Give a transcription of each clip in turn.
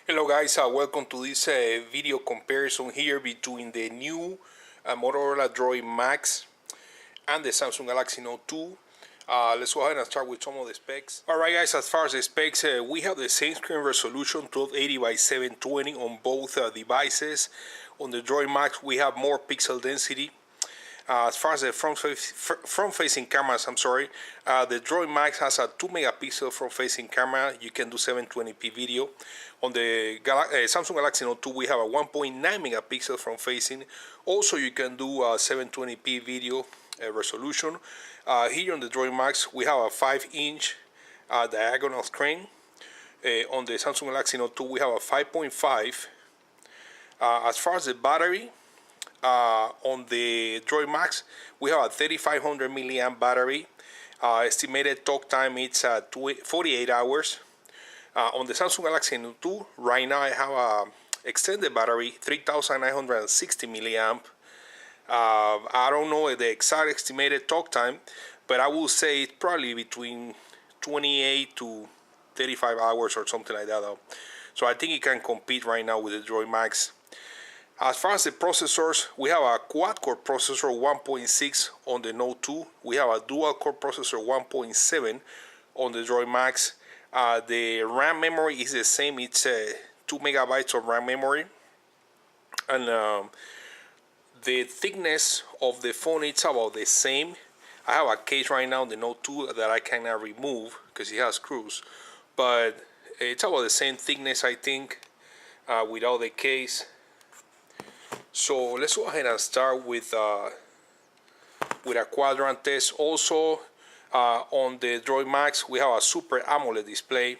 Hello guys, welcome to this video comparison here between the new Motorola Droid Maxx and the Samsung Galaxy Note 2. Let's go ahead and start with some of the specs. Alright guys, as far as the specs, we have the same screen resolution 1280 by 720 on both devices. On the Droid Maxx we have more pixel density. As far as the front-facing cameras, the Droid Maxx has a 2 megapixel front-facing camera. You can do 720p video. On the Samsung Galaxy Note 2, we have a 1.9 megapixel front-facing. Also, you can do 720p video resolution. Here on the Droid Maxx, we have a 5-inch diagonal screen. On the Samsung Galaxy Note 2, we have a 5.5. As far as the battery, on the Droid Maxx, we have a 3500 milliamp battery. Estimated talk time is 48 hours. On the Samsung Galaxy Note 2, right now I have a extended battery, 3960 milliamp. I don't know the exact estimated talk time, but I will say it's probably between 28 to 35 hours or something like that. So I think it can compete right now with the Droid Maxx. As far as the processors, we have a quad-core processor 1.6 on the Note 2. We have a dual-core processor 1.7 on the Droid Maxx. The RAM memory is the same. It's 2 megabytes of RAM memory. And the thickness of the phone is about the same. I have a case right now, the Note 2, that I cannot remove because it has screws. But it's about the same thickness, I think, without the case. So let's go ahead and start with a Quadrant Test. Also, on the Droid Maxx, we have a Super AMOLED display.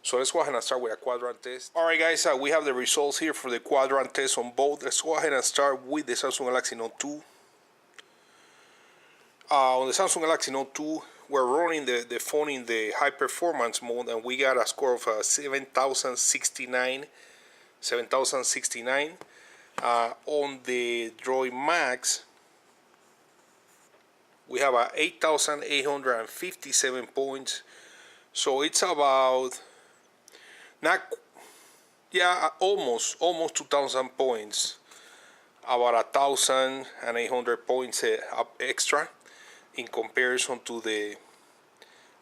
So let's go ahead and start with a Quadrant Test. Alright guys, we have the results here for the Quadrant Test on both. Let's go ahead and start with the Samsung Galaxy Note 2. On the Samsung Galaxy Note 2, we're running the phone in the high performance mode, and we got a score of 7069. On the Droid Maxx, we have 8,857 points. So it's about almost 2,000 points, about 1,800 points up extra in comparison to the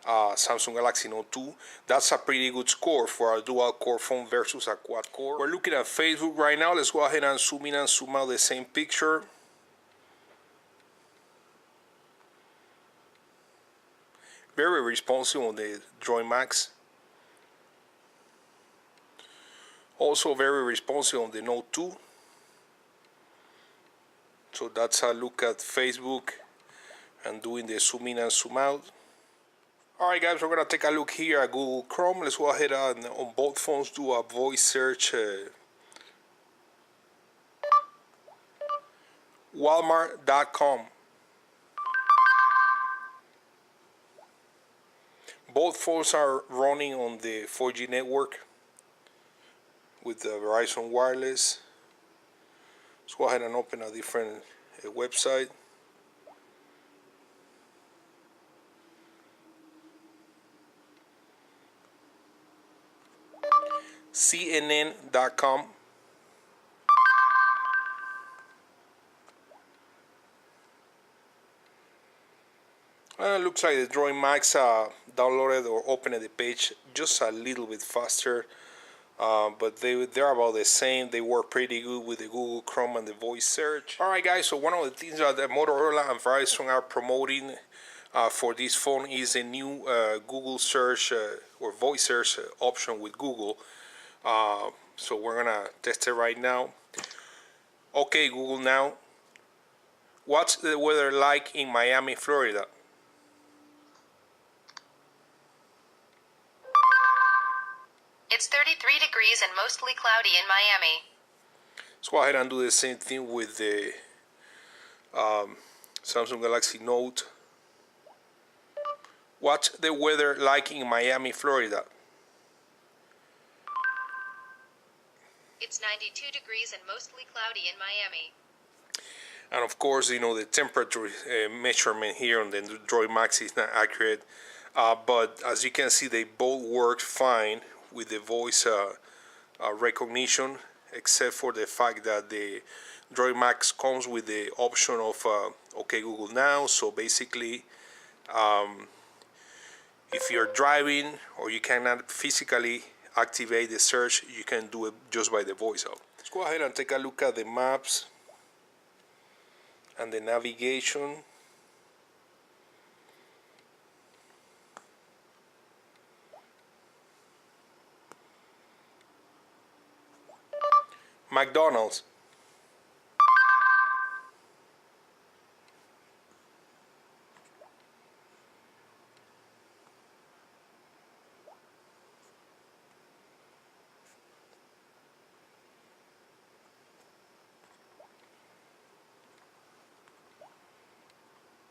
Samsung Galaxy Note 2. That's a pretty good score for a dual core phone versus a quad core. We're looking at Facebook right now. Let's go ahead and zoom in and zoom out the same picture. Very responsive on the Droid Maxx. Also very responsive on the Note 2. So that's a look at Facebook and doing the zoom in and zoom out. Alright guys, we're going to take a look here at Google Chrome. Let's go ahead and on both phones do a voice search. Walmart.com. Both phones are running on the 4G network with the Verizon Wireless. Let's go ahead and open a different website. CNN.com. Looks like the Droid Maxx downloaded or opened the page just a little bit faster, but they're about the same. They work pretty good with the Google Chrome and the voice search. Alright guys, so one of the things that Motorola and Verizon are promoting for this phone is a new Google search or voice search option with Google. So we're gonna test it right now. Okay Google, now what's the weather like in Miami, Florida? It's 33 degrees and mostly cloudy in Miami. Let's go ahead and do the same thing with the Samsung Galaxy Note. What's the weather like in Miami, Florida? It's 92 degrees and mostly cloudy in Miami. And of course, you know, the temperature measurement here on the Droid Maxx is not accurate. But as you can see, they both work fine with the voice recognition, except for the fact that the Droid Maxx comes with the option of OK Google Now. So basically, if you're driving or you cannot physically activate the search, you can do it just by the voice out. Let's go ahead and take a look at the maps and the navigation. McDonald's.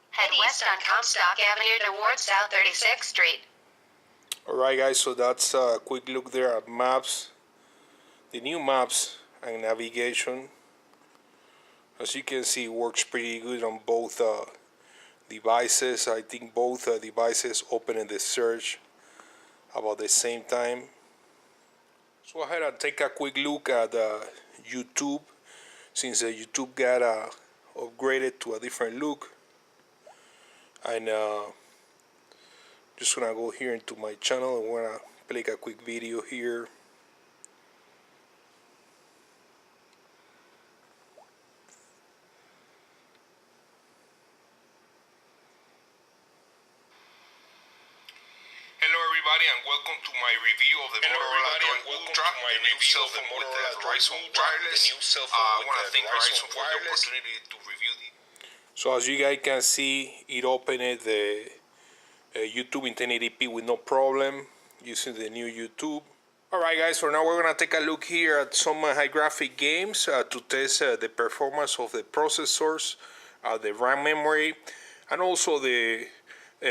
Head west on Comstock Avenue towards South 36th Street. Alright guys, so that's a quick look there at maps, the new maps and navigation. As you can see, it works pretty good on both devices. I think both devices open in the search about the same time. So go ahead and take a quick look at YouTube, since YouTube got upgraded to a different look. And just gonna go here into my channel and wanna play a quick video here. Hello everybody and welcome to my review of the Motorola Droid Ultra, the new cell phone with Verizon Wireless. I want to thank Verizon for the opportunity to review the. So as you guys can see, it opened the YouTube in 1080p with no problem using the new YouTube. Alright guys, for now we're going to take a look here at some high graphic games to test the performance of the processors, the RAM memory, and also the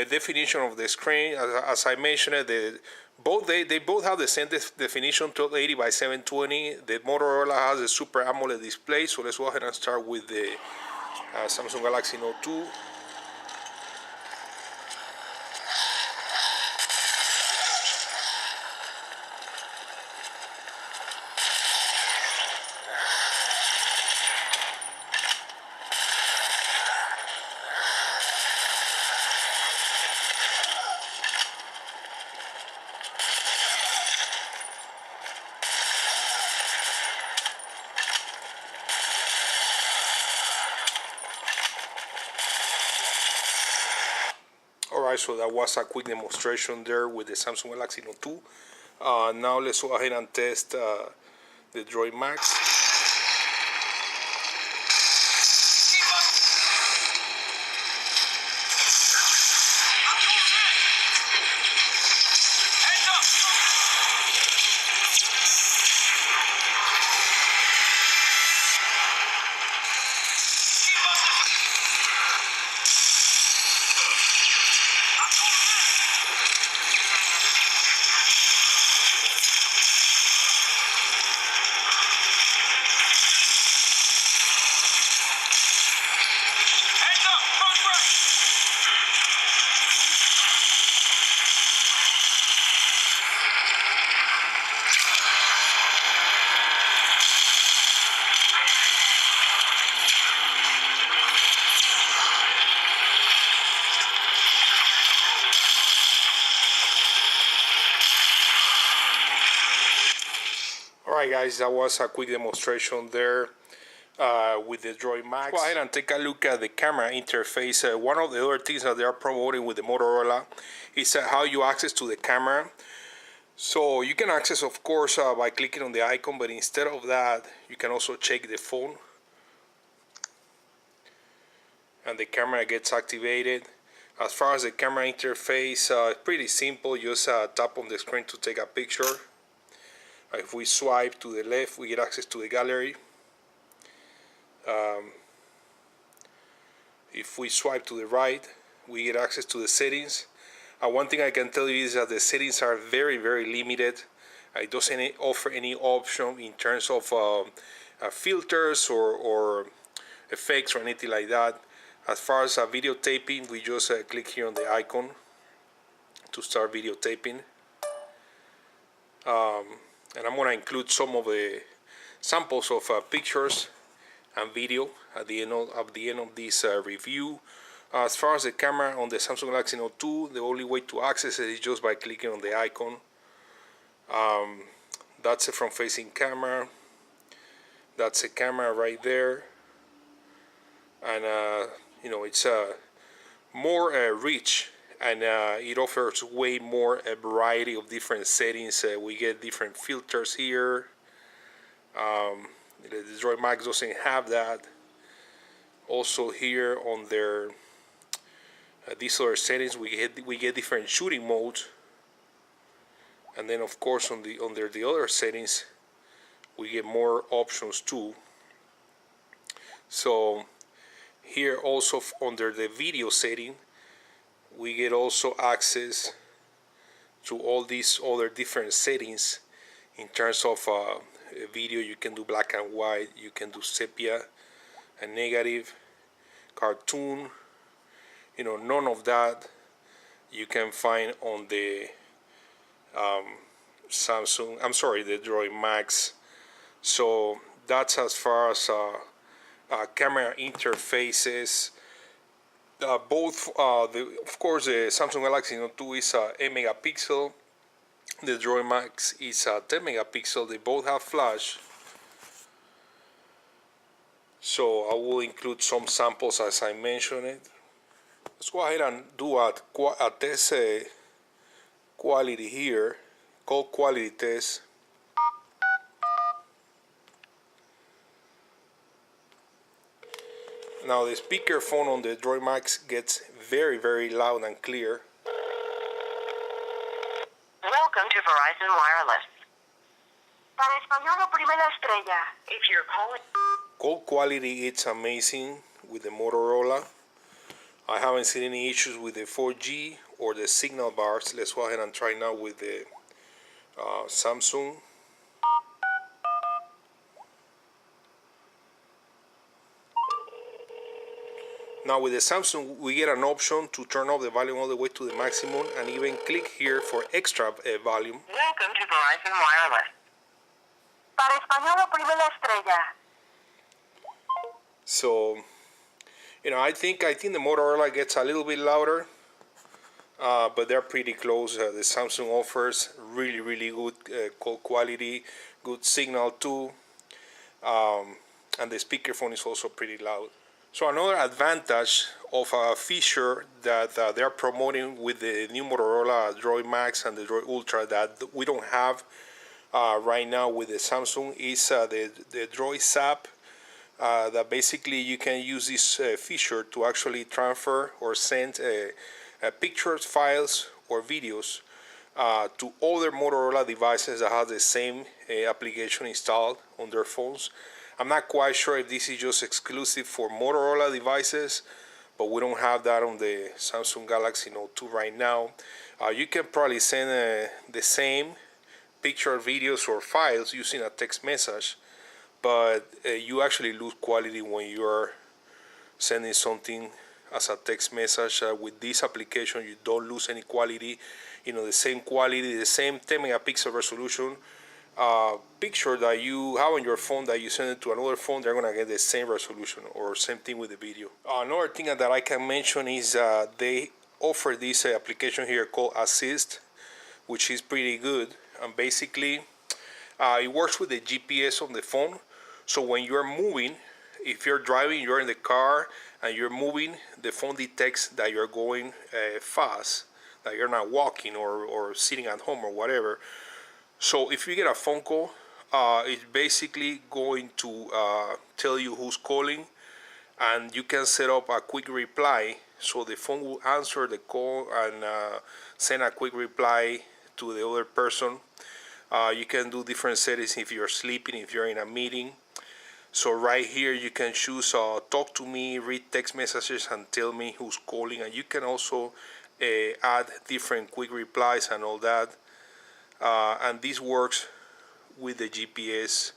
definition of the screen. As I mentioned, they both have the same definition, 1280 by 720. The Motorola has a Super AMOLED display, so let's go ahead and start with the Samsung Galaxy Note 2. Alright, so that was a quick demonstration there with the Samsung Galaxy Note 2. Now let's go ahead and test the Droid Maxx. Alright guys, that was a quick demonstration there with the Droid Maxx. Go ahead and take a look at the camera interface. One of the other things that they are promoting with the Motorola is how you access to the camera. So you can access, of course, by clicking on the icon, but instead of that, you can also check the phone. And the camera gets activated. As far as the camera interface, pretty simple. Just tap on the screen to take a picture. If we swipe to the left, we get access to the gallery. If we swipe to the right, we get access to the settings. One thing I can tell you is that the settings are very, very limited. It doesn't offer any option in terms of filters or effects or anything like that. As far as videotaping, we just click here on the icon to start videotaping. and I'm gonna include some of the samples of pictures and video at the end of this review. As far as the camera on the Samsung Galaxy Note 2, the only way to access it is just by clicking on the icon. That's a front-facing camera. That's a camera right there, and it's more rich, and it offers way more a variety of different settings. We get different filters here. The Droid Maxx doesn't have that. Also here on their these other settings, we get different shooting modes, and then of course under the other settings we get more options too. So here also under the video setting, we get also access to all these other different settings. In terms of video, you can do black and white, you can do sepia and negative, cartoon. None of that you can find on the the Droid Maxx. So that's as far as camera interfaces. Of course, the Samsung Galaxy Note 2 is 8 megapixel. The Droid Maxx is 10 megapixel. They both have flash. So I will include some samples as I mentioned it. Let's go ahead and do a test quality here, called quality test. Now the speakerphone on the Droid Maxx gets very, very loud and clear. Welcome to Verizon Wireless. Para español oprime la estrella. If you're calling... Call quality, it's amazing with the Motorola. I haven't seen any issues with the 4G or the signal bars. Let's go ahead and try now with the Samsung. Now with the Samsung, we get an option to turn off the volume all the way to the maximum, and even click here for extra volume. Welcome to Verizon Wireless. Para español oprime la estrella. So, I think the Motorola gets a little bit louder, but they're pretty close. The Samsung offers really, really good call quality, good signal too, and the speakerphone is also pretty loud. So another advantage of a feature that they're promoting with the new Motorola Droid Maxx and the Droid Ultra that we don't have right now with the Samsung is the Droid Zap. That basically you can use this feature to actually transfer or send pictures, files, or videos to other Motorola devices that have the same application installed on their phones. I'm not quite sure if this is just exclusive for Motorola devices, but we don't have that on the Samsung Galaxy Note 2 right now. You can probably send the same picture, videos, or files using a text message, but you actually lose quality when you're sending something as a text message. With this application, you don't lose any quality. The same quality, the same 10 megapixel resolution picture that you have on your phone that you send it to another phone, they're gonna get the same resolution, or same thing with the video. Another thing that I can mention is they offer this application here called Assist, which is pretty good, and basically it works with the GPS on the phone. So when you're moving, if you're driving, you're in the car and you're moving, the phone detects that you're going fast, that you're not walking or sitting at home or whatever. So if you get a phone call, it's basically going to tell you who's calling, and you can set up a quick reply. So the phone will answer the call and send a quick reply to the other person. You can do different settings if you're sleeping, if you're in a meeting. So right here you can choose talk to me, read text messages, and tell me who's calling. And you can also add different quick replies and all that. And this works with the GPS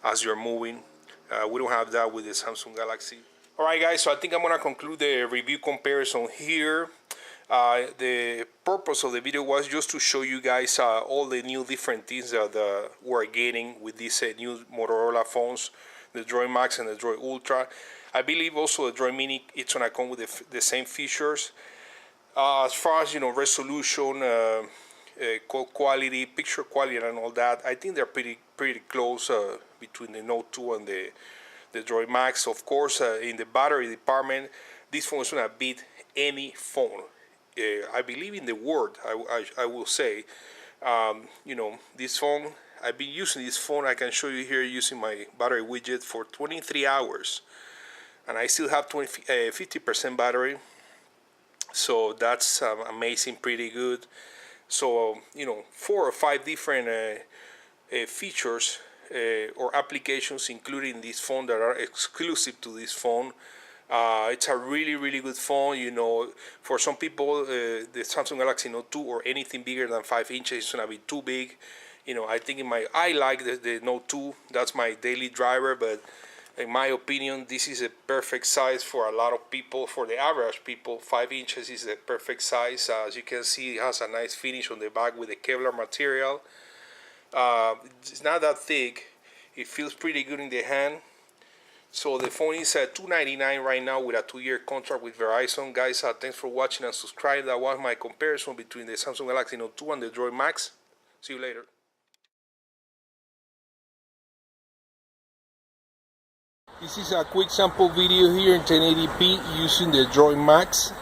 as you're moving. We don't have that with the Samsung Galaxy. Alright guys, so I think I'm gonna conclude the review comparison here. The purpose of the video was just to show you guys all the new different things that we're getting with these new Motorola phones, the Droid Maxx and the Droid Ultra. I believe also the Droid Mini, it's gonna come with the same features. As far as resolution, call quality, picture quality, and all that, I think they're pretty close between the Note 2 and the Droid Maxx. Of course, in the battery department, this phone is gonna beat any phone. I believe in the world. I will say, this phone. I've been using this phone. I can show you here using my battery widget for 23 hours, and I still have 50% battery. So that's amazing, pretty good. So 4 or 5 different features or applications including this phone that are exclusive to this phone. It's a really good phone. For some people, the Samsung Galaxy Note 2 or anything bigger than 5 inches is gonna be too big. I think I like the Note 2. That's my daily driver, but in my opinion, this is a perfect size for a lot of people. For the average people, 5 inches is the perfect size. As you can see, it has a nice finish on the back with the Kevlar material. It's not that thick. It feels pretty good in the hand. So the phone is $299 right now with a 2-year contract with Verizon. Guys, thanks for watching and subscribe. That was my comparison between the Samsung Galaxy Note 2 and the Droid Maxx. See you later. This is a quick sample video here in 1080p using the Droid Maxx.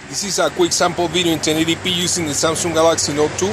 This is a quick sample video in 1080p using the Samsung Galaxy Note 2.